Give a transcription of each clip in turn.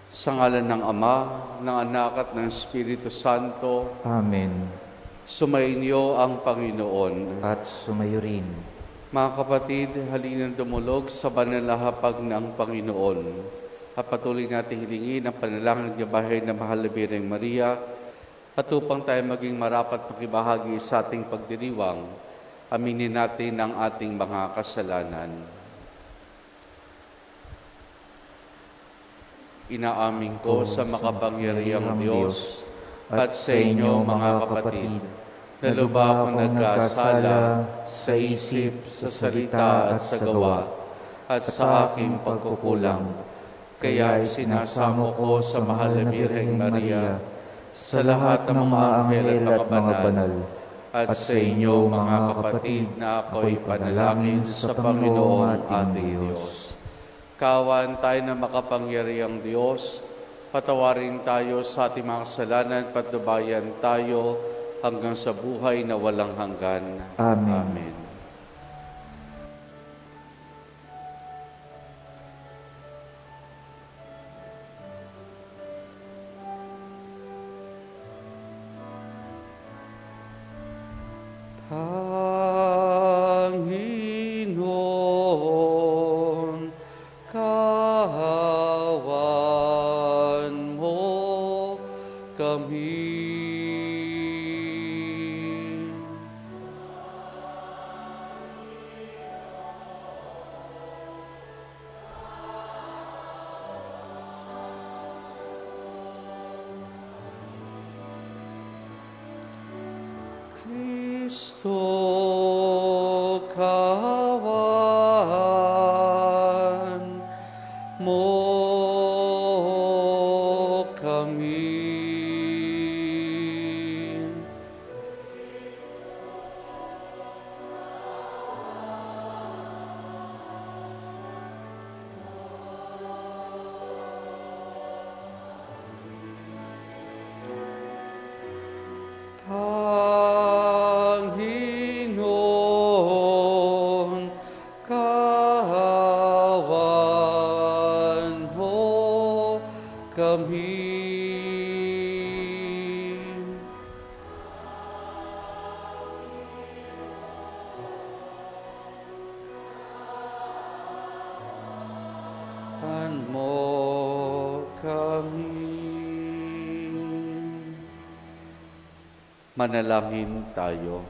Sa ngalan ng Ama, ng Anak at ng Espiritu Santo, Amen. sumainyo ang Panginoon. At sumayo rin. Mga kapatid, halina't dumulog sa banal na hapag ng Panginoon. At patuloy natin hilingin ang panalangin ng bahay na Mahal na Birheng Maria at upang tayo maging marapat makibahagi sa ating pagdiriwang, aminin natin ang ating mga kasalanan. Inaamin ko sa makapangyarihang Diyos at sa inyo mga kapatid, na lubha akong nagkasala sa isip, sa salita at sa gawa, at sa aking pagkukulang. Kaya isinasamo ko sa Mahal na Birheng Maria, sa lahat ng mga anghel at mga banal, at sa inyo mga kapatid na ako'y panalangin sa Panginoong ating Diyos. Kawan tayo ng makapangyarihang Diyos, patawarin tayo sa ating mga kasalanan, patnubayan tayo hanggang sa buhay na walang hanggan. Amen. Amen. Panginoon, kawan mo kami. Kristo, kawan mo kami. Panginoon, kawan mo kami. Kawan mo kami. Manalangin tayo.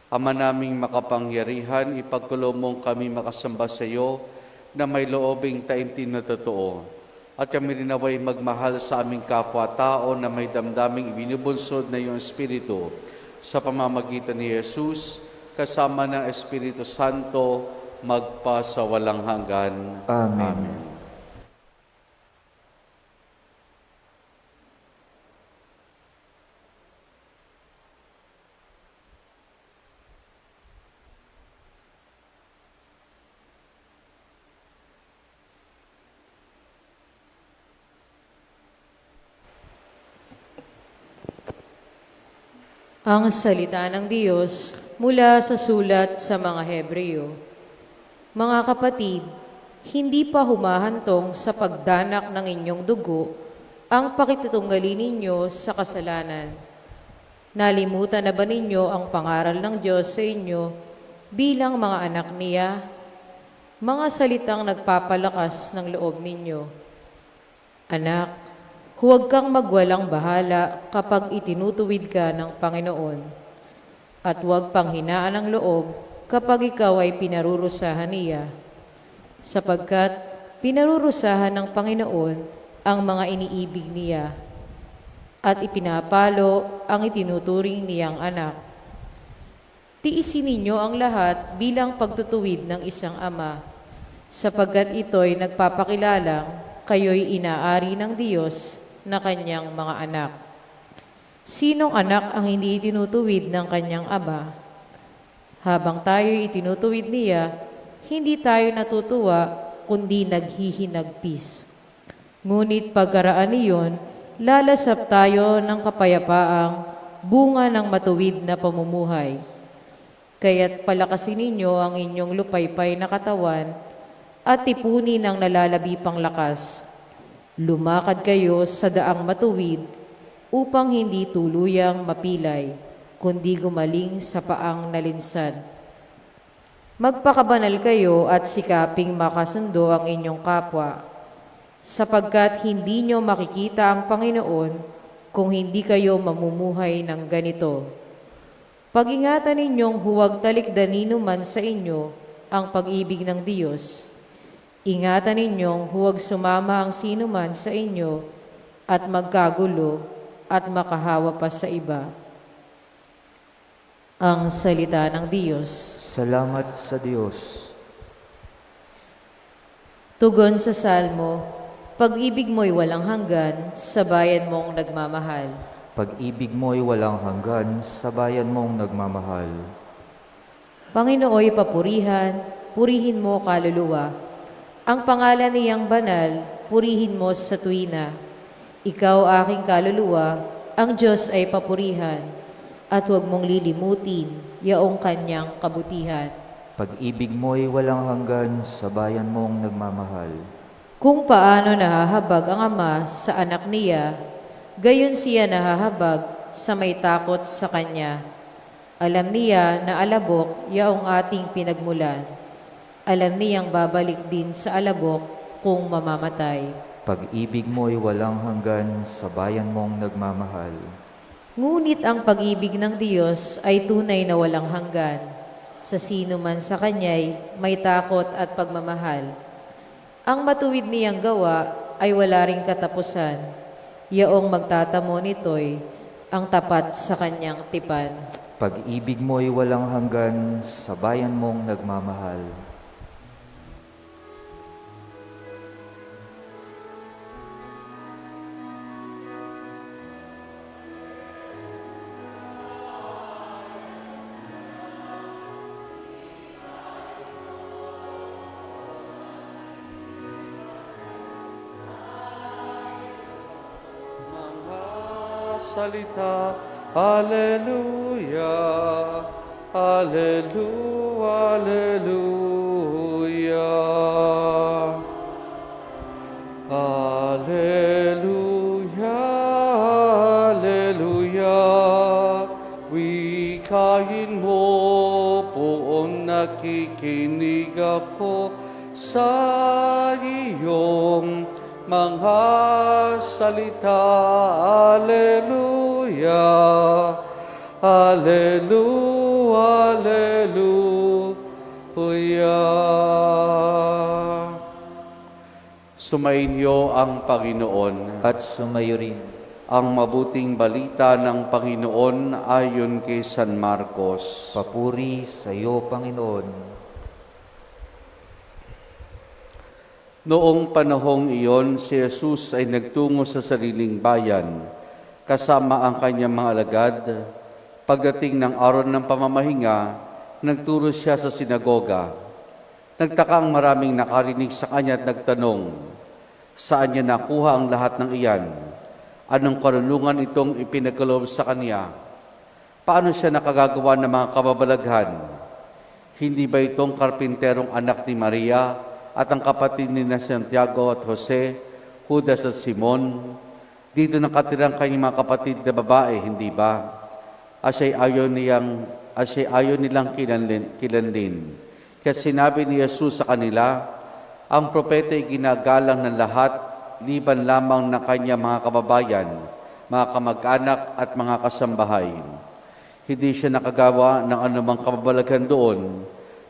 Ama naming makapangyarihan, ipagkulo mong kami makasamba sa iyo na may loobing taimtim na totoo. At kami rin naway magmahal sa aming kapwa-tao na may damdaming ibinubunsod na iyong Espiritu sa pamamagitan ni Jesus, kasama ng Espiritu Santo, magpa sa walang hanggan. Amen. Ang salita ng Diyos mula sa sulat sa mga Hebreo. Mga kapatid, hindi pa humahantong sa pagdanak ng inyong dugo ang pakitutunggali ninyo sa kasalanan. Nalimutan na ba ninyo ang pangaral ng Diyos sa inyo bilang mga anak niya? Mga salitang nagpapalakas ng loob ninyo. Anak, huwag kang magwalang bahala kapag itinutuwid ka ng Panginoon. At huwag panghinaan ng loob kapag ikaw ay pinarurusahan niya. Sapagkat pinarurusahan ng Panginoon ang mga iniibig niya at ipinapalo ang itinuturing niyang anak. Tiisin ninyo ang lahat bilang pagtutuwid ng isang ama, sapagkat ito'y nagpapakilalang kayo'y inaari ng Diyos na kanyang mga anak. Sinong anak ang hindi itinutuwid ng kanyang ama? Habang tayo'y itinutuwid niya, hindi tayo natutuwa kundi naghihinagpis. Ngunit pagkaraan niyon, lalasap tayo ng kapayapaang bunga ng matuwid na pamumuhay. Kaya't palakasin ninyo ang inyong lupaypay na katawan at tipunin ang nalalabi pang lakas. Lumakad kayo sa daang matuwid upang hindi tuluyang mapilay, kundi gumaling sa paang nalinsad. Magpakabanal kayo at sikaping makasundo ang inyong kapwa, sapagkat hindi nyo makikita ang Panginoon kung hindi kayo mamumuhay ng ganito. Pag-ingatan ninyong huwag talikdanin man sa inyo ang pag-ibig ng Diyos. Ingatan ninyong huwag sumama ang sino man sa inyo at magkagulo at makahawa pa sa iba. Ang salita ng Diyos. Salamat sa Diyos. Tugon sa Salmo, pag-ibig mo'y walang hanggan sa bayan mong nagmamahal. Pag-ibig mo'y walang hanggan sa bayan mong nagmamahal. Panginooy papurihan, purihin mo kaluluwa. Ang pangalan niyang banal, purihin mo sa tuwina. Ikaw aking kaluluwa, ang Diyos ay papurihan, at huwag mong lilimutin yaong kanyang kabutihan. Pag-ibig mo'y walang hanggan sa bayan mong nagmamahal. Kung paano nahahabag ang ama sa anak niya, gayon siya nahahabag sa may takot sa kanya. Alam niya na alabok yaong ating pinagmulan. Alam niyang babalik din sa alabok kung mamamatay. Pag-ibig mo'y walang hanggan sa bayan mong nagmamahal. Ngunit ang pag-ibig ng Diyos ay tunay na walang hanggan. Sa sino man sa Kanya'y may takot at pagmamahal. Ang matuwid niyang gawa ay wala ring katapusan. Yaong magtatamo nito'y ang tapat sa Kanyang tipan. Pag-ibig mo'y walang hanggan sa bayan mong nagmamahal. Salita, Alleluia, Alleluia, Alleluia. Alleluia, Alleluia. Wikain mo, poon nakikinig ako sa iyong mga salita. Alleluia, Alleluia, Alleluia. Sumainyo ang Panginoon. At sumayo rin. Ang mabuting balita ng Panginoon ayon kay San Marcos. Papuri sa iyo, Panginoon. Noong panahong iyon, si Jesus ay nagtungo sa sariling bayan, kasama ang kanyang mga alagad. Pagdating ng araw ng pamamahinga, nagturo siya sa sinagoga. Nagtaka ang maraming nakarinig sa kanya at nagtanong, saan niya nakuha ang lahat ng iyan? Anong karunungan itong ipinagkaloob sa kanya? Paano siya nakagagawa ng mga kababalaghan? Hindi ba itong karpinterong anak ni Maria at ang kapatid ni na Santiago at Jose, Judas at Simon? Dito nakatirang kanyang mga kapatid na babae, hindi ba? Asya'y ayaw nilang kilanlin. Kaya sinabi ni Jesus sa kanila, ang propeta ay ginagalang ng lahat, liban lamang ng kanyang mga kababayan, mga kamag-anak at mga kasambahay. Hindi siya nakagawa ng anumang kababalaghan doon,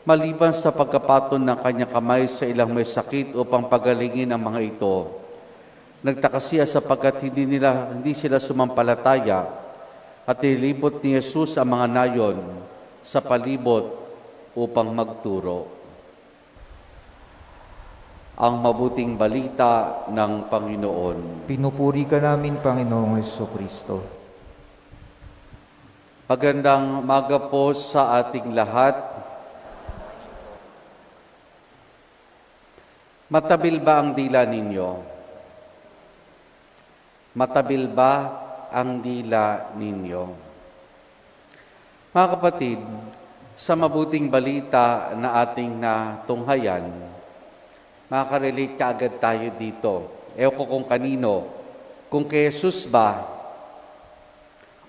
maliban sa pagkapaton ng kanyang kamay sa ilang may sakit upang pagalingin ang mga ito. Nagtaka siya sapagkat hindi sila sumampalataya at nilibot ni Jesus ang mga nayon sa palibot upang magturo. Ang mabuting balita ng Panginoon. Pinupuri ka namin, Panginoong Jesucristo. Magandang umaga po sa ating lahat. Matabil ba ang dila ninyo? Matabil ba ang dila ninyo? Mga kapatid, sa mabuting balita na ating natunghayan, makakarelate kaagad tayo dito. Ewan ko kung kanino, kung kay Jesus ba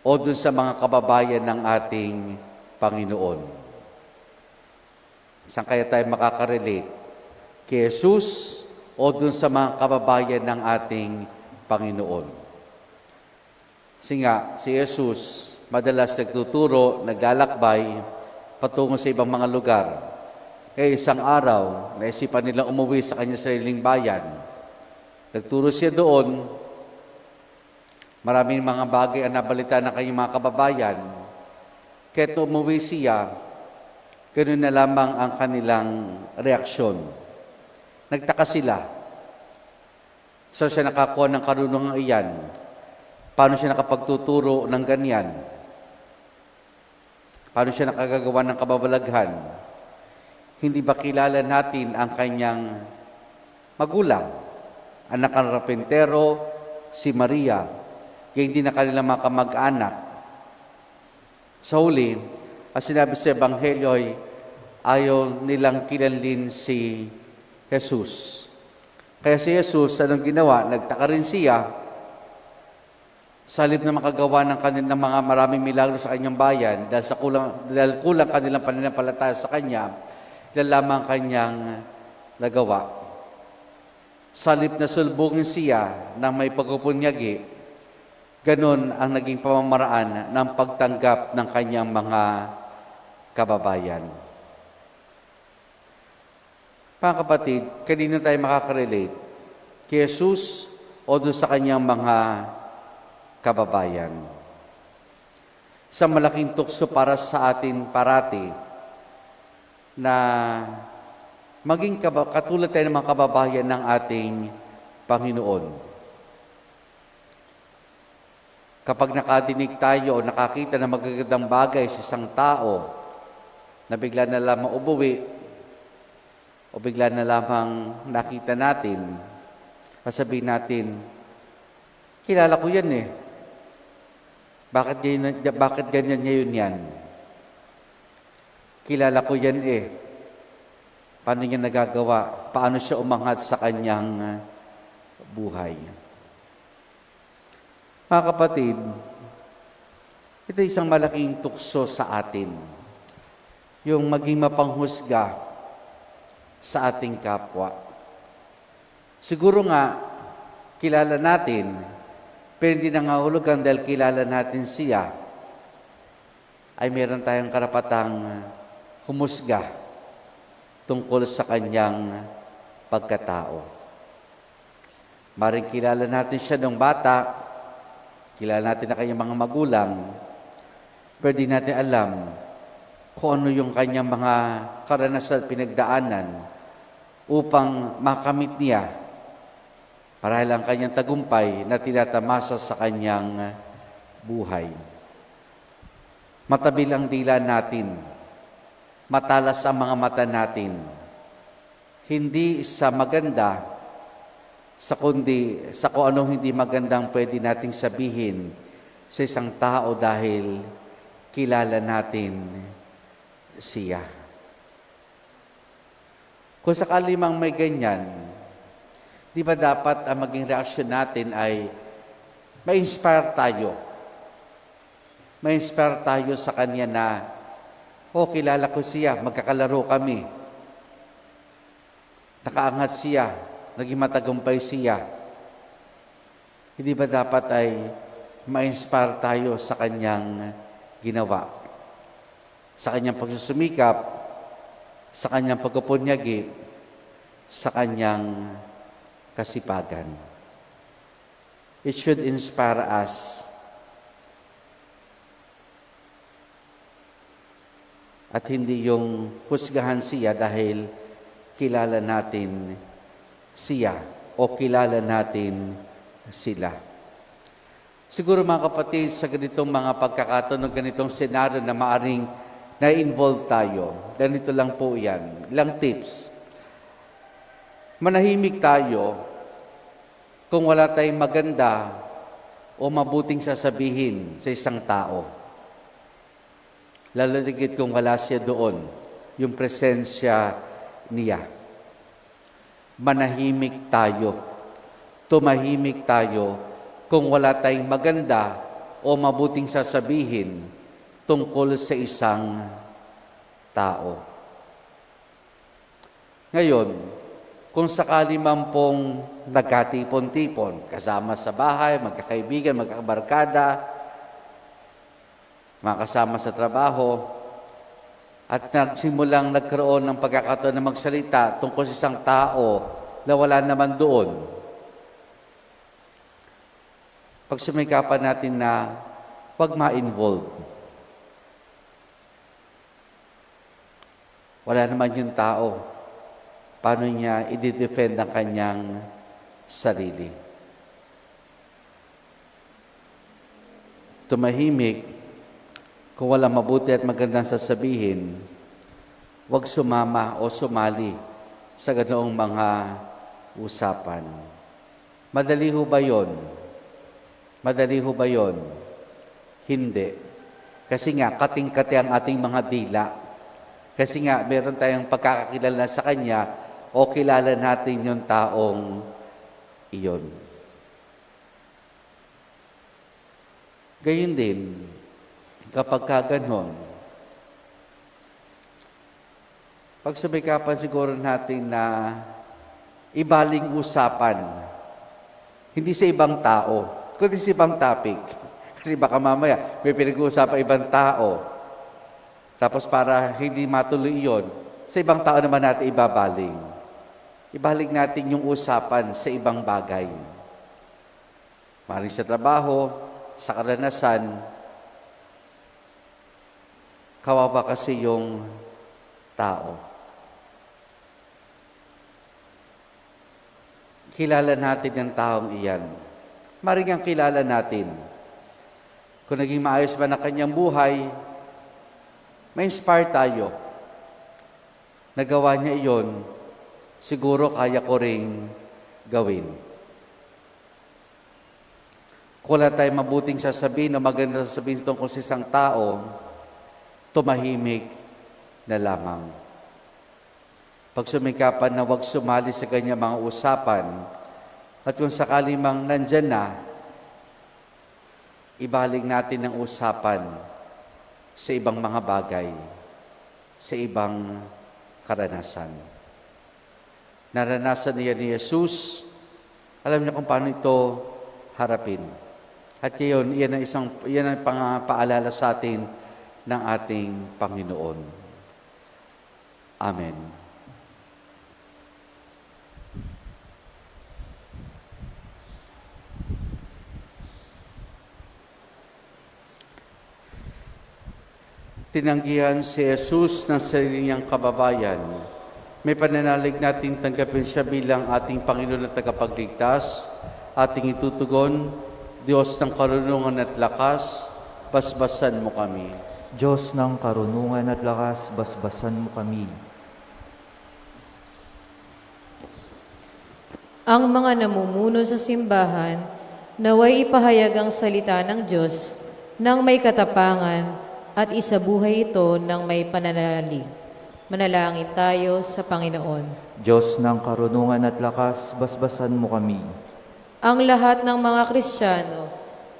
o dun sa mga kababayan ng ating Panginoon. Saan kaya tayo makakarelate? Kay Jesus o dun sa mga kababayan ng ating Panginoon? Kasi nga, si Jesus madalas nagtuturo, naglalakbay patungo sa ibang mga lugar. Kaya isang araw, naisipan nilang umuwi sa kanyang sariling bayan. Nagturo siya doon, maraming mga bagay ang nabalita ng kanyang mga kababayan. Kaya umuwi siya, ganoon na lamang ang kanilang reaksyon. Nagtaka sila. Saan siya nakakuha ng karunungan iyan? Paano siya nakapagtuturo ng ganyan? Paano siya nakagagawa ng kababalaghan? Hindi ba kilala natin ang kanyang magulang? Anak ng rapentero, si Maria, kaya hindi na kanilang mga kamag-anak. Sa huli, ang sinabi sa Ebanghelyo ay ayaw nilang kilalin si Jesus. Kaya si Jesus, anong ginawa? Nagtaka rin siya. Sa halip na makagawa ng kanilang mga maraming milagro sa kanyang bayan, dahil kulang kanilang pananampalataya sa kanya, ilan lamang kanyang nagawa. Sa halip na sulbungin siya ng may pagpupunyagi, ganon ang naging pamamaraan ng pagtanggap ng kanyang mga kababayan. Mga kapatid, kanino tayo makakarelate? Kay Jesus o doon sa kanyang mga kababayan? Sa malaking tukso para sa atin parati na maging katulad tayo ng mga kababayan ng ating Panginoon. Kapag nakadinig tayo o nakakita ng magagandang bagay sa isang tao na bigla na lamang umuwi o bigla na lamang nakita natin, sasabihin natin, kilala ko yan eh. Bakit ganyan ngayon yan? Kilala ko yan eh. Paano niya nagagawa? Paano siya umangat sa kanyang buhay? Mga kapatid, ito isang malaking tukso sa atin. Yung maging mapanghusga sa ating kapwa. Siguro nga, kilala natin, pero hindi nangahulugan dahil kilala natin siya, ay meron tayong karapatang humusga tungkol sa kanyang pagkatao. Maring kilala natin siya nung bata, kilala natin na kanyang mga magulang, pero di natin alam kung ano yung kanyang mga karanasan at pinagdaanan upang makamit niya marahil ang kanyang tagumpay na tinatamasa sa kanyang buhay. Matabil ang dila natin, matalas ang mga mata natin, hindi sa maganda, kundi sa kung anong hindi magandang pwede nating sabihin sa isang tao dahil kilala natin siya. Kung sakali mang may ganyan, di ba dapat ang maging reaksyon natin ay ma-inspire tayo. Ma-inspire tayo sa kanya na, kilala ko siya, magkakalaro kami. Nakaangat siya, naging matagumpay siya. Hindi ba dapat ay ma-inspire tayo sa kanyang ginawa? Sa kanyang pagsusumikap, sa kanyang pagpupunyagi, sa kanyang kasipagan. It should inspire us. At hindi yung husgahan siya dahil kilala natin siya o kilala natin sila. Siguro mga kapatid, sa ganitong mga pagkakataon, ganitong senaryo na maaring na-involve tayo, ganito lang po yan. Ilang tips. Manahimik tayo kung wala tayong maganda o mabuting sasabihin sa isang tao. Lalo digit kung wala siya doon, yung presensya niya. Manahimik tayo tumahimik tayo kung wala tayong maganda o mabuting sasabihin tungkol sa isang tao. Ngayon, kung sakali man pong nagkatipon-tipon, kasama sa bahay, magkakaibigan, magkakabarkada, mga kasama sa trabaho, at nagsimulang nagkaroon ng pagkakataon na magsalita tungkol sa isang tao na wala naman doon, pagsumikapan natin na huwag ma-involve. Wala naman yung tao. Paano niya i-defend ang kanyang sarili? Tumahimik, kung wala mabuti at magandang sasabihin, huwag sumama o sumali sa ganoong mga usapan. Madali ho ba yun? Madali ho ba yun? Hindi. Kasi nga, kating-kati ang ating mga dila. Kasi nga, meron tayong pagkakakilala sa Kanya o kilala natin yung taong iyon. Gayun din, kapag kaganon, pagsumikapan siguro natin na ibaling usapan, hindi sa ibang tao, kundi sa ibang topic. Kasi baka mamaya may pinag-uusapan ibang tao, tapos para hindi matuloy iyon, sa ibang tao naman natin ibabaling. Ibalik natin yung usapan sa ibang bagay. Maaaring sa trabaho, sa karanasan, kawawa kasi yung tao. Kilala natin ang taong iyan. Maring ang kilala natin. Kung naging maayos ba na kanyang buhay, ma-inspire tayo. Nagawa niya iyon, siguro kaya ko ring gawin. Kung wala tayong mabuting sasabihin o magandang sasabihin tungkol sa isang tao, tumahimik na lamang. Pagsumikapan na huwag sumali sa kanyang mga usapan, at kung sakali mang nandyan na, ibaling natin ang usapan sa ibang mga bagay, sa ibang karanasan. Naranasan niya ni Jesus, alam niya kung paano ito harapin. At iyan ang paalala sa atin ng ating Panginoon. Amen. Tinanggihan si Jesus ng sarili niyang kababayan. May pananalig nating tanggapin siya bilang ating Panginoon at tagapagligtas, ating itutugon, Diyos ng karunungan at lakas, basbasan mo kami. Diyos ng karunungan at lakas, basbasan mo kami. Ang mga namumuno sa simbahan, naway ipahayag ang salita ng Diyos nang may katapangan at isabuhay ito ng may pananalig. Manalangin tayo sa Panginoon. Diyos ng karunungan at lakas, basbasan mo kami. Ang lahat ng mga Kristiyano,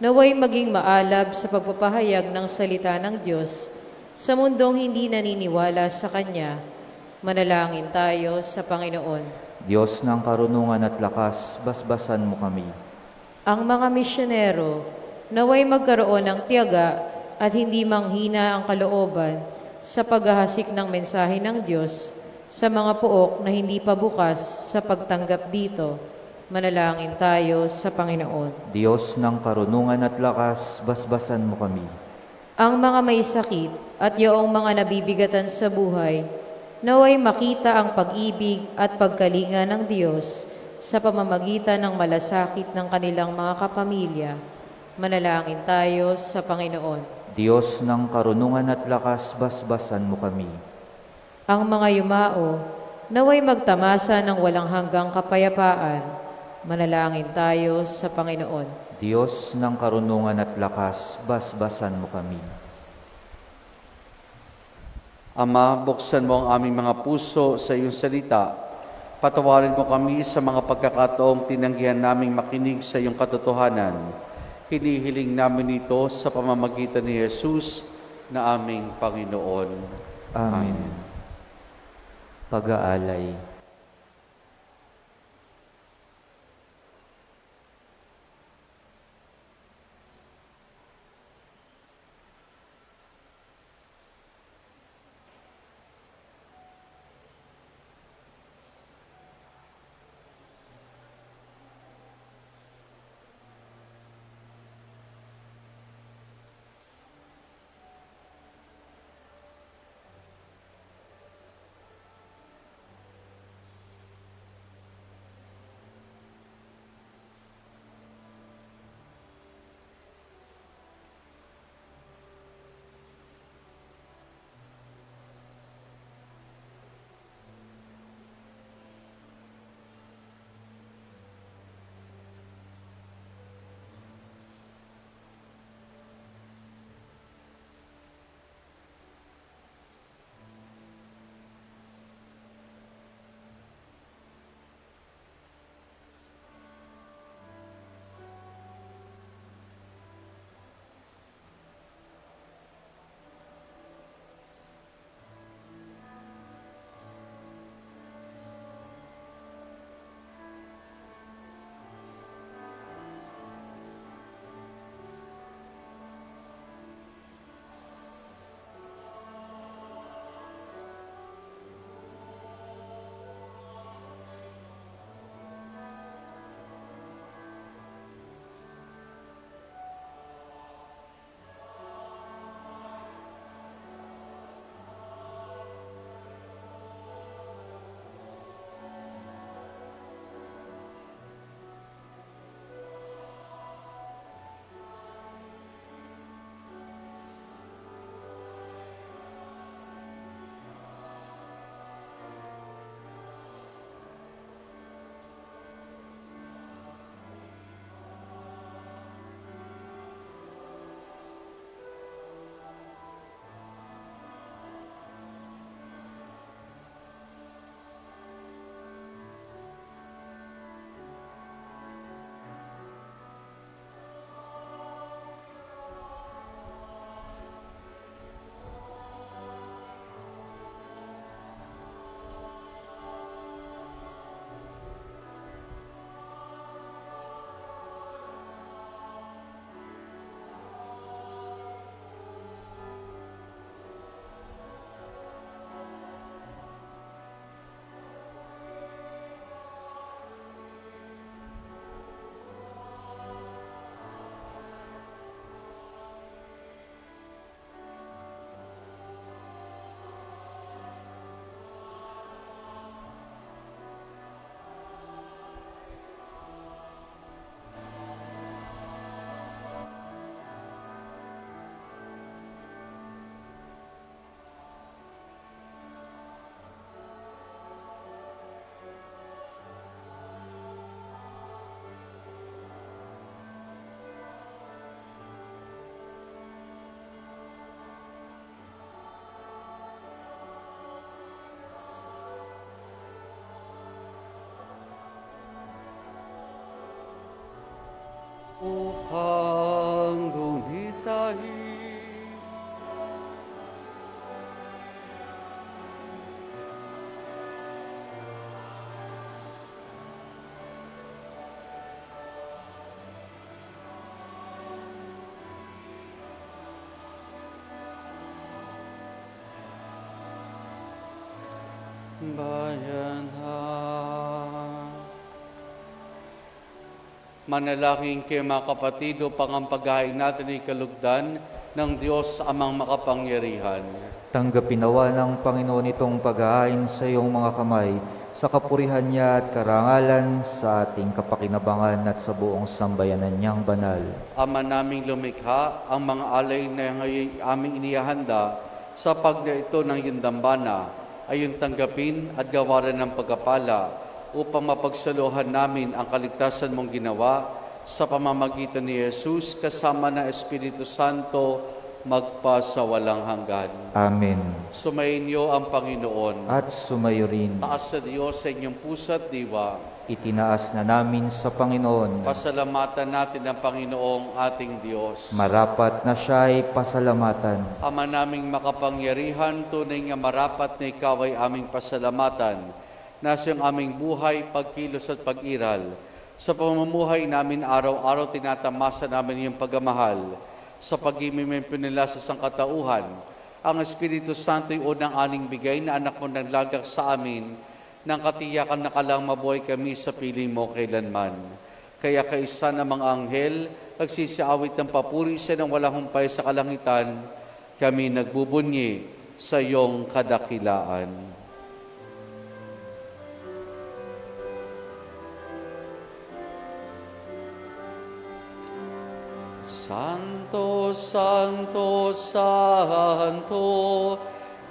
naway maging maalab sa pagpapahayag ng salita ng Diyos sa mundong hindi naniniwala sa Kanya. Manalangin tayo sa Panginoon. Diyos ng karunungan at lakas, basbasan mo kami. Ang mga misyonero, naway magkaroon ng tiyaga at hindi manghina ang kalooban sa paghahasik ng mensahe ng Diyos sa mga pook na hindi pa bukas sa pagtanggap dito. Manalangin tayo sa Panginoon. Diyos ng karunungan at lakas, basbasan mo kami. Ang mga may sakit at yaong mga nabibigatan sa buhay, naway makita ang pag-ibig at pagkalinga ng Diyos sa pamamagitan ng malasakit ng kanilang mga kapamilya. Manalangin tayo sa Panginoon. Diyos ng karunungan at lakas, basbasan mo kami. Ang mga yumao, naway magtamasa ng walang hanggang kapayapaan. Manalangin tayo sa Panginoon. Diyos ng karunungan at lakas, basbasan mo kami. Ama, buksan mo ang aming mga puso sa iyong salita Patawarin mo kami sa mga pagkakataong tinanggihan naming makinig sa iyong katotohanan. Hinihiling namin ito sa pamamagitan ni Jesus na aming Panginoon. Amen. Pag-aalay. Upang gumitahin bayanhan. Manalangin kayo mga kapatid upang ang paghahain natin ay kalugdan ng Diyos amang makapangyarihan. Tanggapin nawa ng Panginoon itong paghahain sa iyong mga kamay, sa kapurihan niya at karangalan, sa ating kapakinabangan at sa buong sambayanan niyang banal. Ama naming lumikha, ang mga alay na ngayon aming inihanda sa pagna ito ng iyong dambana ay yung tanggapin at gawaran ng pagkapala upang mapagsaluhan namin ang kaligtasan mong ginawa sa pamamagitan ni Jesus kasama ng Espiritu Santo magpasawalang hanggan. Amen. Sumainyo ang Panginoon. At sumayo rin. Taas sa Diyos sa inyong puso at diwa. Itinaas na namin sa Panginoon. Pasalamatan natin ang Panginoong ating Diyos. Marapat na siya'y pasalamatan. Ama naming makapangyarihan, tunay nga marapat na ikaw ay aming pasalamatan. Nasa iyong aming buhay, pagkilos at pag-iral. Sa pamumuhay namin araw-araw, tinatamasa namin iyong pagmamahal. Sa pag-imimimpi nila sa sangkatauhan, ang Espiritu Santo ay unang aning bigay na anak mo nang lagak sa amin, nang katiyakan na kalang mabuhay kami sa piling mo kailanman. Kaya kaisa ng mga anghel, nagsisiawit ng papuri sa ng walang humpay sa kalangitan, kami nagbubunyi sa iyong kadakilaan. Santo, Santo, Santo,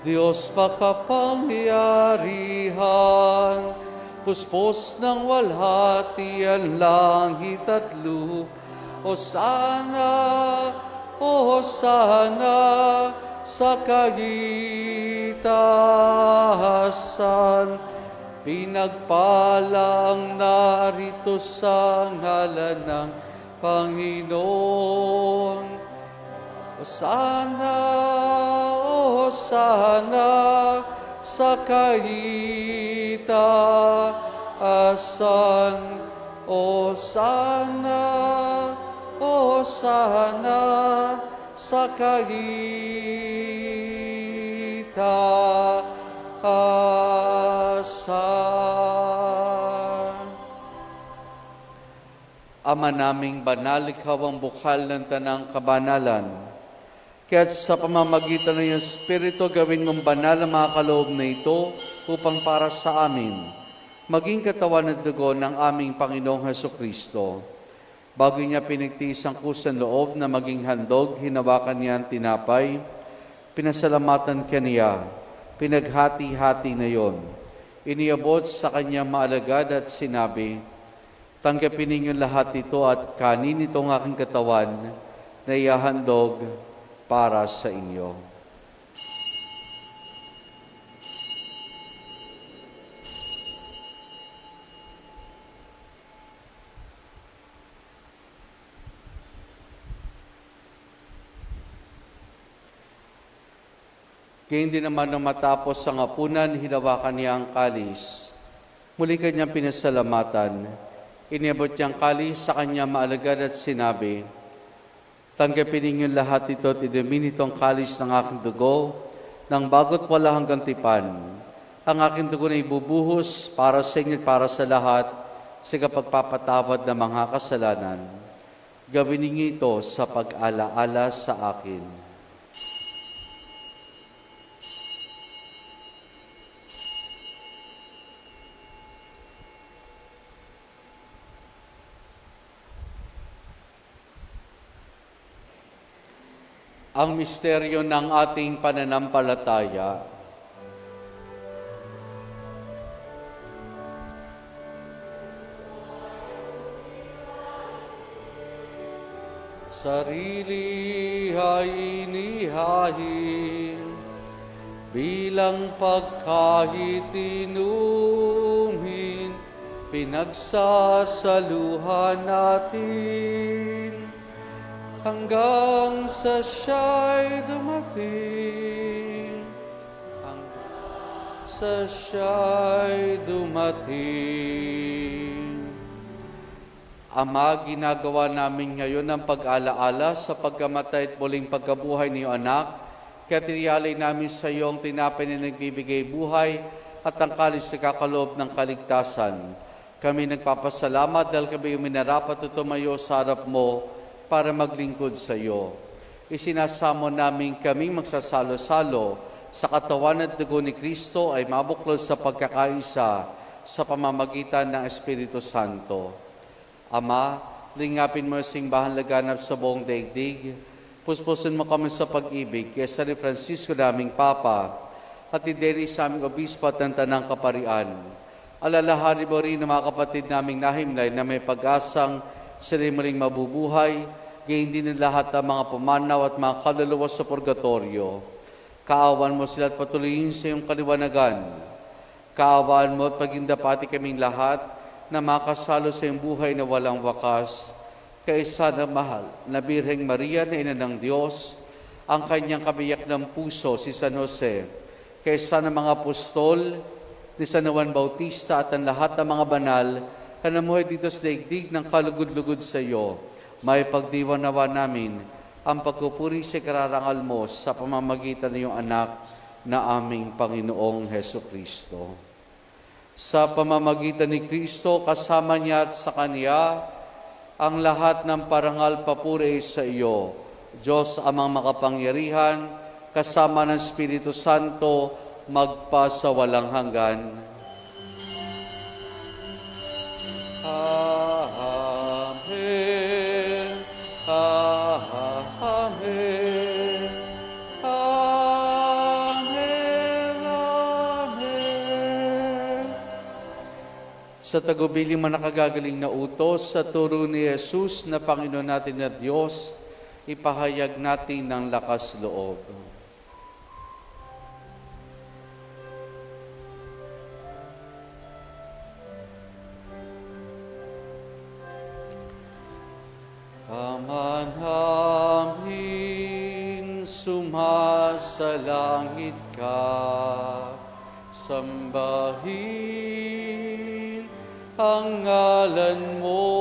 Diyos makapangyarihan, puspos ng walhati ang langit at lupa. O sana sa kahitasan, pinagpalang narito sa ngalan ng Panginoon. O sana sa kahitasan. O sana sa kahitasan. Ama naming banal, ikaw ang bukal ng tanang kabanalan. Kaya't sa pamamagitan ng iyong Espiritu, gawin mong banal ang mga kaloob na ito upang para sa amin, maging katawan at dugo ng aming Panginoong Hesukristo. Bago niya pinagtiis ang kusang loob na maging handog, hinawakan niya ang tinapay, pinasalamatan kaniya, pinaghati-hati na yon. Iniabot sa kanyang maalagad at sinabi, tanggapin ninyong lahat ito at kanin itong aking katawan na ihahandog para sa inyo. Kaya hindi naman nang matapos ang hapunan, hinawakan niya ang kalis. Muli kanyang pinasalamatan. Iniabot niyang kalis sa kanyang maalagad at sinabi, tanggapin ninyong lahat ito at inumin itong kalis ng aking dugo, ng bago't wala hanggang tipan. Ang aking dugo na ibubuhos para sa inyo at para sa lahat sa kapagpapatawad ng mga kasalanan. Gawin ninyo ito sa pag-alaala sa akin. Ang misteryo ng ating pananampalataya. Sarili ay inihahin, bilang pagkain inumin, pinagsasaluhan natin, hanggang sa siya'y dumating. Hanggang sa siya'y dumating. Ama, ginagawa namin ngayon ang pag-alaala sa pagkamatay at muling pagkabuhay ni iyong anak. Kaya tiniyalay namin sa iyong tinapay na nagbibigay buhay at ang kalis na kakaloob ng kaligtasan. Kami nagpapasalamat dahil kami uminarapat at tumayo sa harap mo para maglingkod sa iyo. Isinasamo namin kaming magsasalo-salo sa katawan at dugo ni Kristo ay mabuklod sa pagkakaisa sa pamamagitan ng Espiritu Santo. Ama, lingapin mo ang simbahan laganap sa buong daigdig. Puspusin mo kami sa pag-ibig kaysa ni Francisco naming Papa at ni Dennis sa aming obispo at ng Tanang Kaparian. Alalahanin mo rin ang mga kapatid naming nahimlay na may pag-asang sila muling mabubuhay gayon din ng lahat ng mga pumanaw at mga kaluluwa sa purgatorio. Kaawan mo sila at patuloyin sa iyong kaliwanagan. Kaawaan mo at pagindapati kaming lahat na makasalo sa iyong buhay na walang wakas. Kaisa na mahal na Birheng Maria na Ina ng Diyos, ang kanyang kabiyak ng puso, si San Jose, kaisa ng mga apostol, ni San Juan Bautista at ang lahat ng mga banal na namuhay dito sa daigdig ng kalugod-lugod sa iyo, may pagdiwa nawa namin ang pagpupuri sa kararangal mo sa pamamagitan ng iyong anak na aming Panginoong Heso Kristo. Sa pamamagitan ni Kristo, kasama niya at sa Kanya, ang lahat ng parangal papuri sa iyo, Diyos amang makapangyarihan, kasama ng Espiritu Santo, magpa sa walang hanggan. Amen. Amen. Amen. Amen. Sa tagubiling manakagagaling na utos sa turo ni Jesus na Panginoon natin na Diyos, ipahayag natin ng lakas loob. Ama namin, sumasalangit ka, sambahin ang ngalan mo,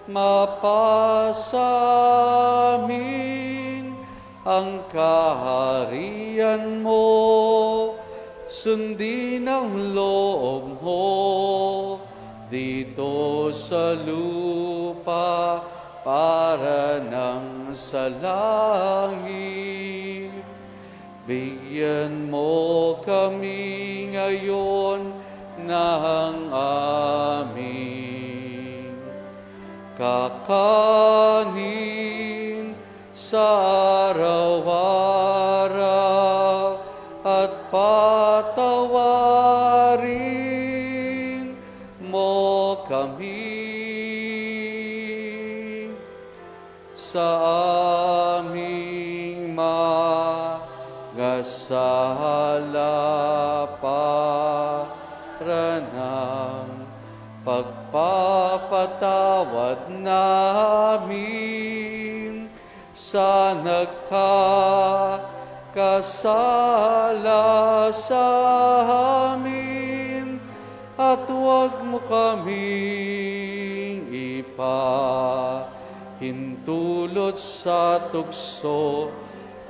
mapasamin ang kaharian mo, sundin ang loob mo, dito sa lupa para nang sa langit. Bigyan mo kami ngayon ng aming kakanin sa araw-araw at patawarin mo kami sa aming magasala para ng pagpapatawad namin sa nagkakasala sa amin, at huwag mo kaming ipahintulot sa tukso,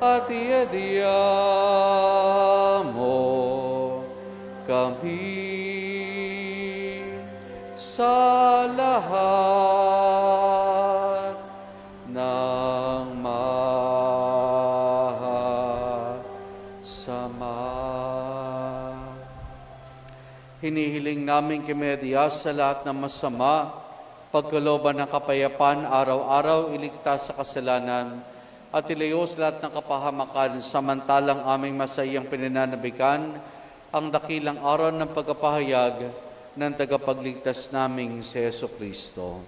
at iadya mo kami sa lahat ng masama. Hinihiling namin kay Maria sa lahat ng masama, pagkalooban ng kapayapaan, araw-araw iligtas sa kasalanan, at ilayo sa lahat ng kapahamakan, samantalang aming masayang pinananabikan ang dakilang araw ng pagpapahayag ng tagapagligtas naming si Yesu Kristo.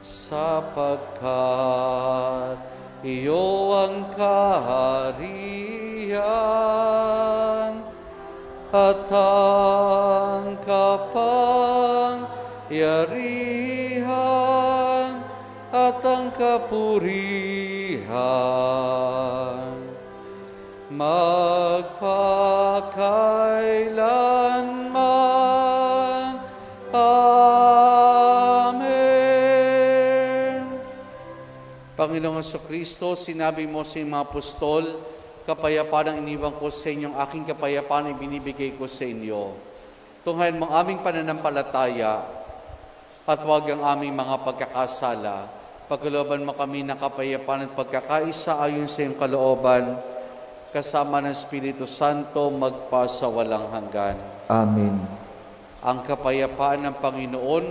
Sapagkat iyo ang kaharian at ang kapangyarihan at ang kapurihan magpakailanman. Amen. Panginoong Jesucristo, sinabi mo sa mga apostol, kapayapaan ang iniwan ko sa inyong aking kapayapaan ay binibigay ko sa inyo. Tunghayan mo aming pananampalataya at huwag ang aming mga pagkakasala. Pagkalooban mo kami ng kapayapaan at pagkakaisa ayon sa iyong kalooban, kasama ng Espiritu Santo magpa sa walang hanggan. Amen. Ang kapayapaan ng Panginoon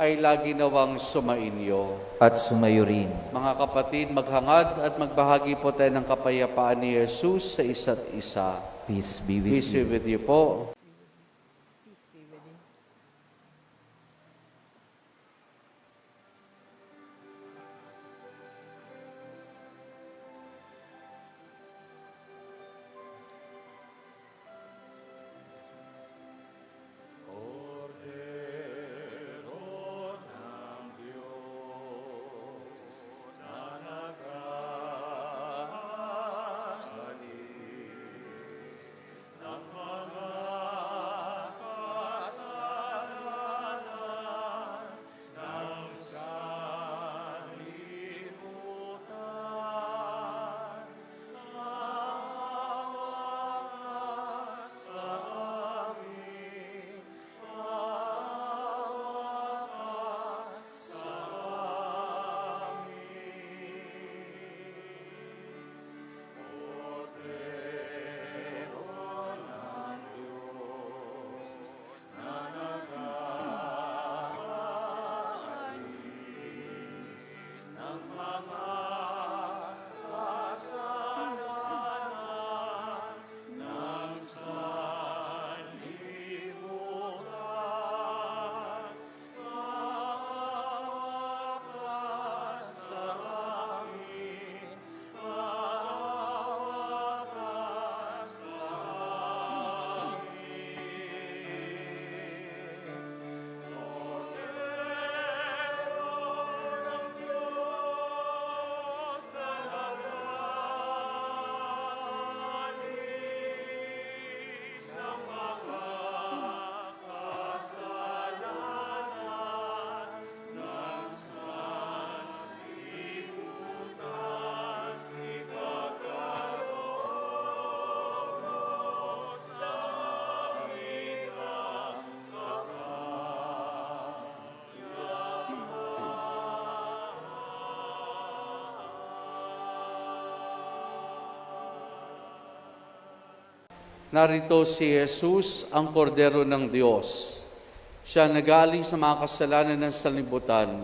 ay lagi nawang sumainyo. At sumayo rin. Mga kapatid, maghangad at magbahagi po tayo ng kapayapaan ni Jesus sa isa't isa. Peace be with Peace be you. with you po. Narito si Jesus, ang kordero ng Diyos. Siya nag-aalis sa mga kasalanan ng sanlibutan.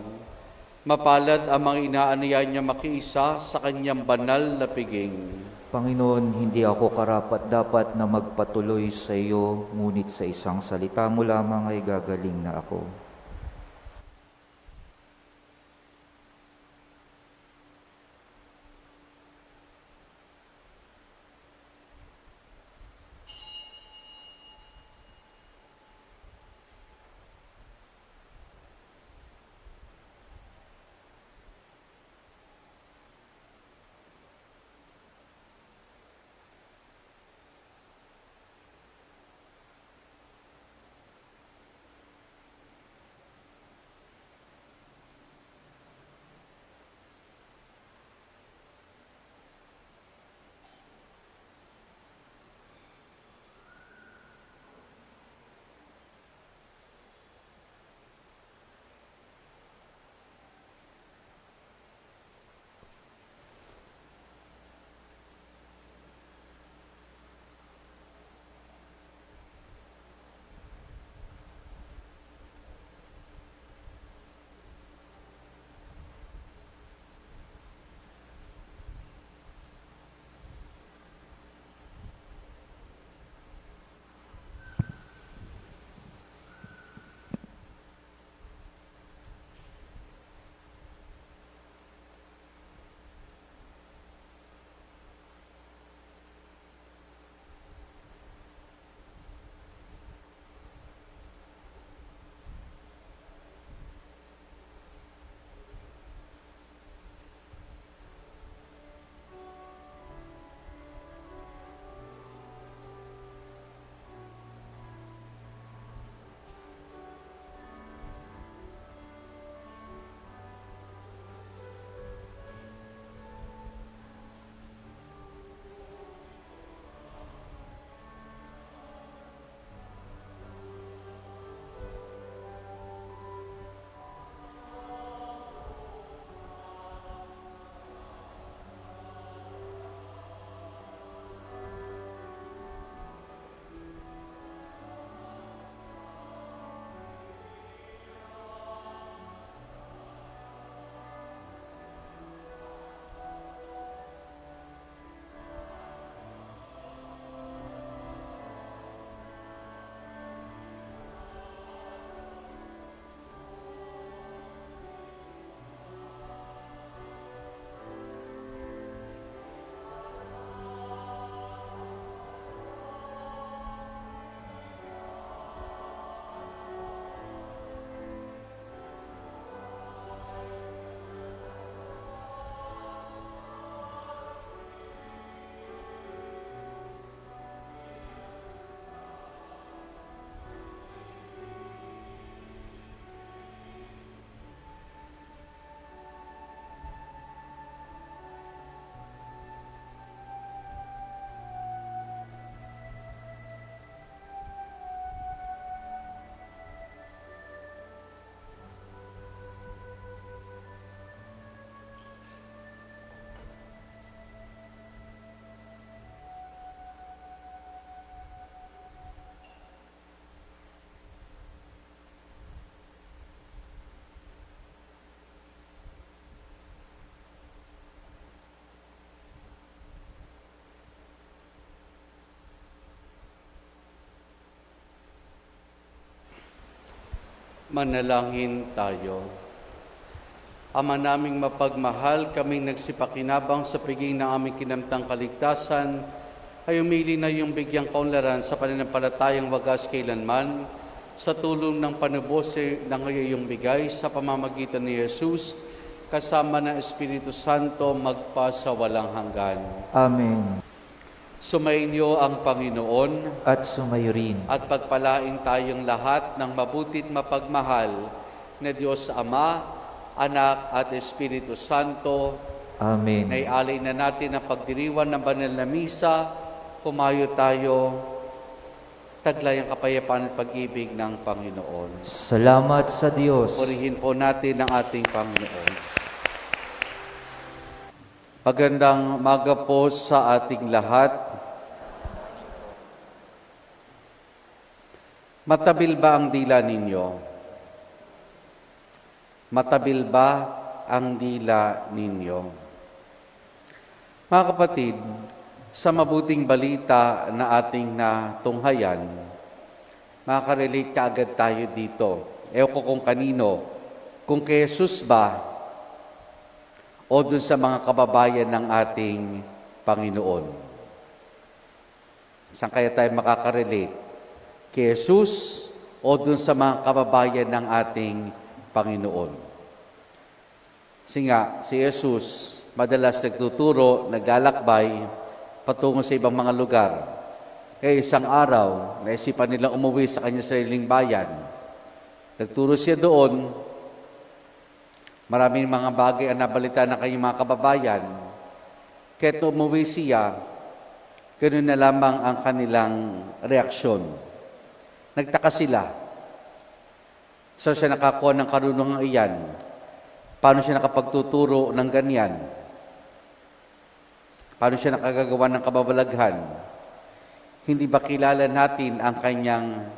Mapalad ang mga inaanaya niya makiisa sa kanyang banal na piging. Panginoon, hindi ako karapat-dapat na magpatuloy sa iyo, ngunit sa isang salita mo lamang ay gagaling na ako. Manalangin tayo. Ama naming mapagmahal, kaming nagsipakinabang sa piging ng aming kinamtang kaligtasan, ay umili na yung bigyang kaunlaran sa pananampalatayang wagas kailanman, sa tulong ng panubos ng iyong bigay sa pamamagitan ni Jesus, kasama ng Espiritu Santo, magpa sa walang hanggan. Amen. Sumainyo ang Panginoon At sumayo rin. at pagpalain tayong lahat ng mabutit mapagmahal na Diyos Ama, Anak at Espiritu Santo. Amen. Naialay na natin ang pagdiriwan ng banal na misa. Humayo tayo, taglay ang kapayapaan at pag-ibig ng Panginoon. Salamat sa Diyos. Purihin po natin ang ating Panginoon. Magandang umaga po sa ating lahat. Matabil ba ang dila ninyo? Matabil ba ang dila ninyo? Mga kapatid, sa mabuting balita na ating natunghayan, makakarelate kaagad tayo dito. Ewan ko kung kanino, kung kay Jesus ba o dun sa mga kababayan ng ating Panginoon. Saan kaya tayo makakarelate? Kay Jesus o dun sa mga kababayan ng ating Panginoon. Kasi nga, si Jesus madalas nagtuturo, naglalakbay, patungo sa ibang mga lugar. Kaya isang araw, naisipan nilang umuwi sa kanyang sariling bayan. Nagturo siya doon, maraming mga bagay ang nabalita ng kanyang mga kababayan. Kaya umuwi siya, ganoon na lamang ang kanilang reaksyon. Nagtaka sila. Saan siya nakakuha ng karunungan iyan? Paano siya nakapagtuturo ng ganyan? Paano siya nakagagawa ng kababalaghan? Hindi ba kilala natin ang kanyang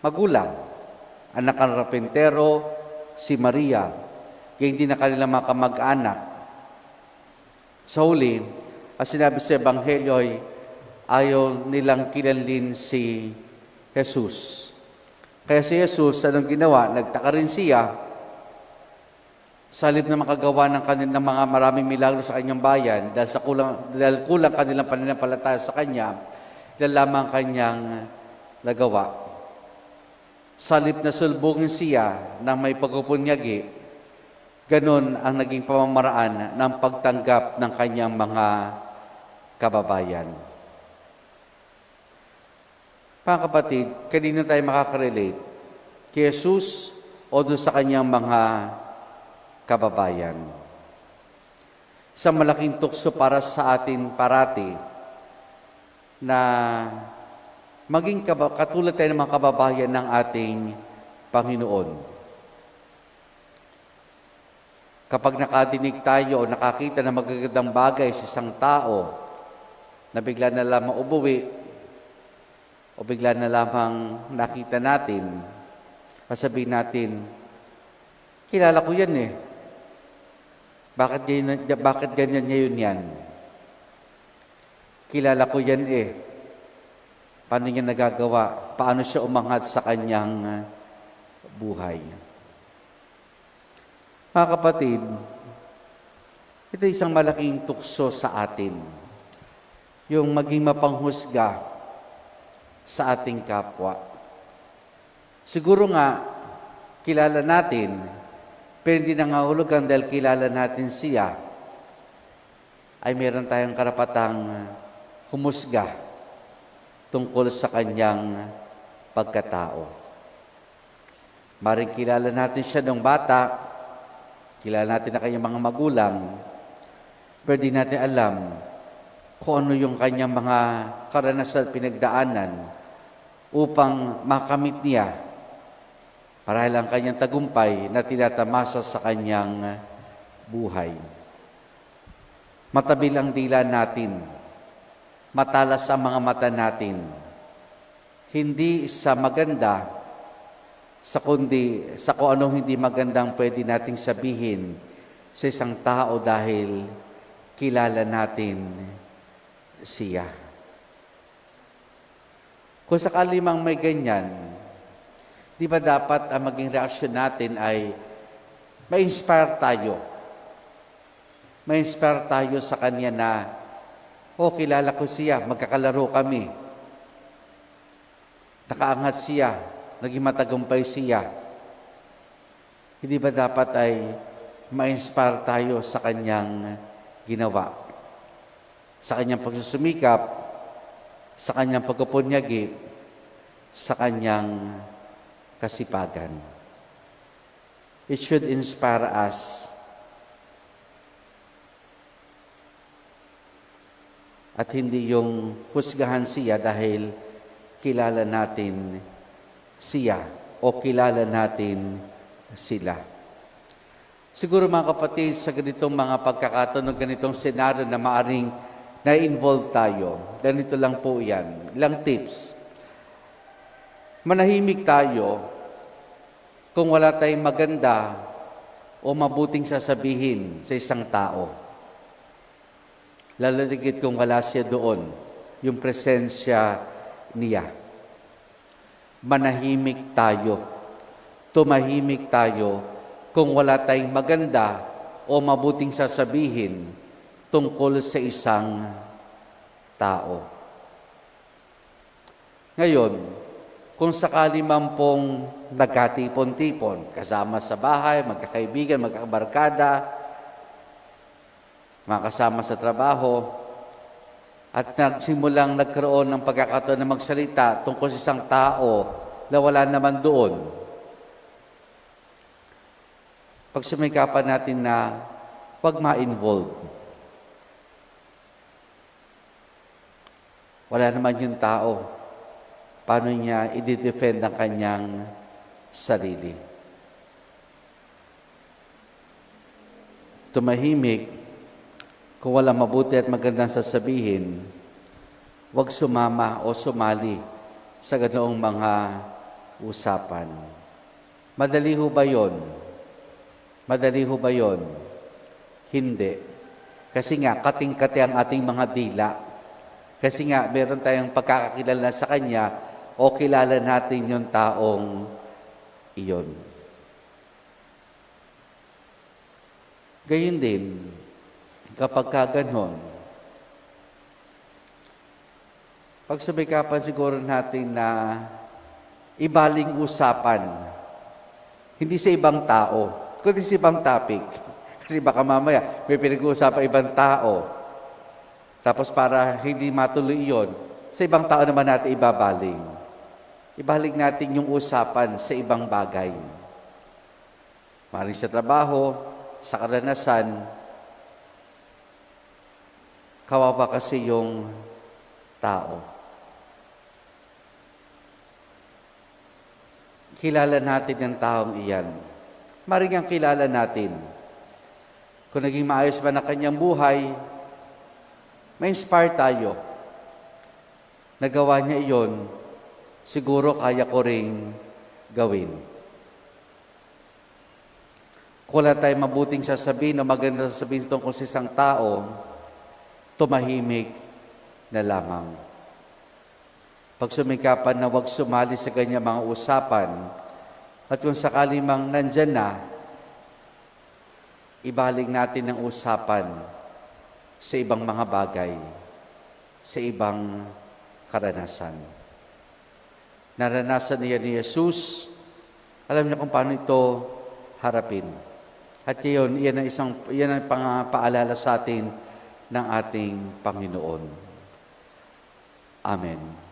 magulang? Anak ng rapentero, si Maria, kaya hindi na kanilang mga kamag-anak. Sa huli, ang sinabi sa Ebanghelyo ay ayaw nilang kilalin si Jesus. Kaya si Jesus, anong ginawa? Nagtaka rin siya. Sa halip na makagawa ng kanilang mga maraming milagro sa kanyang bayan, dahil kulang kanilang pananampalataya sa kanya, ilan lamang kanyang nagawa. Sa halip na sulbungin siya ng may pagpupunyagi, ganon ang naging pamamaraan ng pagtanggap ng kanyang mga kababayan. Mga kapatid, kanino tayo makakarelate? Kay Jesus o doon sa kanyang mga kababayan? Sa malaking tukso para sa atin parati na maging katulad tayo ng mga kababayan ng ating Panginoon. Kapag nakadinig tayo o nakakita ng magagandang bagay sa isang tao na bigla na lamang ubuwi, o bigla na lamang nakita natin, sasabihin natin, kilala ko yan eh. Bakit ganyan ngayon yan? Kilala ko yan eh. Paano niya nagagawa? Paano siya umangat sa kanyang buhay? Mga kapatid, ito isang malaking tukso sa atin. Yung maging mapanghusga sa ating kapwa. Siguro nga, kilala natin, pero hindi nangahulugan dahil kilala natin siya, ay meron tayong karapatang humusga tungkol sa kanyang pagkatao. Maring kilala natin siya nung bata, kilala natin na kanyang mga magulang, pero di natin alam kung ano yung kanyang mga karanasan at pinagdaanan upang makamit niya marahil ang kanyang tagumpay na tinatamasa sa kanyang buhay. Matabil ang dila natin, matalas ang mga mata natin, hindi sa maganda, kundi sa kung anong hindi magandang pwede nating sabihin sa isang tao dahil kilala natin siya. Kung sakali mang may ganyan, di ba dapat ang maging reaksyon natin ay ma-inspire tayo. Ma-inspire tayo sa kanya na, kilala ko siya, magkakalaro kami. Nakaangat siya, naging matagumpay siya. Hindi ba dapat ay ma-inspire tayo sa kanyang ginawa? Sa kanyang pagsusumikap, sa kanyang pagpupunyagi, sa kanyang kasipagan. It should inspire us. At hindi yung husgahan siya dahil kilala natin siya o kilala natin sila. Siguro mga kapatid, sa ganitong mga pagkakataon, ganitong senaryo na maaring na-involve tayo. Ganito lang po yan. Ilang tips. Manahimik tayo kung wala tayong maganda o mabuting sasabihin sa isang tao. Lalo digit kung wala siya doon, yung presensya niya. Manahimik tayo. Tumahimik tayo kung wala tayong maganda o mabuting sasabihin tungkol sa isang tao. Ngayon, kung sakali man pong nagkatipon-tipon, kasama sa bahay, magkakaibigan, magkakabarkada, mga kasama sa trabaho, at nagsimulang nagkaroon ng pagkakataon na magsalita tungkol sa isang tao na wala naman doon, pagsumikapan natin na huwag ma-involve. Wala naman yung tao. Paano niya i-defend ang kanyang sarili? Tumahimik, kung wala mabuti at magandang sasabihin, huwag sumama o sumali sa ganoong mga usapan. Madali ho ba yun? Madali ho ba yun? Hindi. Kasi nga, kating-kati ang ating mga dila. Kasi nga, meron tayong pagkakakilala sa Kanya o kilala natin yung taong iyon. Gayun din, kapag kaganon, pagsumikapan siguro natin na ibaling usapan, hindi sa ibang tao, kundi sa ibang topic. Kasi baka mamaya may pinag-uusapan ibang tao, tapos para hindi matuloy iyon, sa ibang tao naman natin ibabaling. Ibalik natin yung usapan sa ibang bagay. Maaaring sa trabaho, sa karanasan, kawawa kasi yung tao. Kilala natin ang taong iyan. Maaaring ang kilala natin. Kung naging maayos ba na kanyang buhay, ma-inspire tayo. Nagawa niya iyon, siguro kaya ko ring gawin. Kung wala tayong mabuting sasabihin o maganda sasabihin tungkol sa isang tao, tumahimik na lamang. Pagsumikapan na huwag sumali sa kanya mga usapan, at kung sakali mang nandyan na, ibalik natin ang usapan sa ibang mga bagay, sa ibang karanasan. Naranasan niya ni Jesus, alam niya kung paano ito harapin. At iyon ang paalala sa atin ng ating Panginoon. Amen.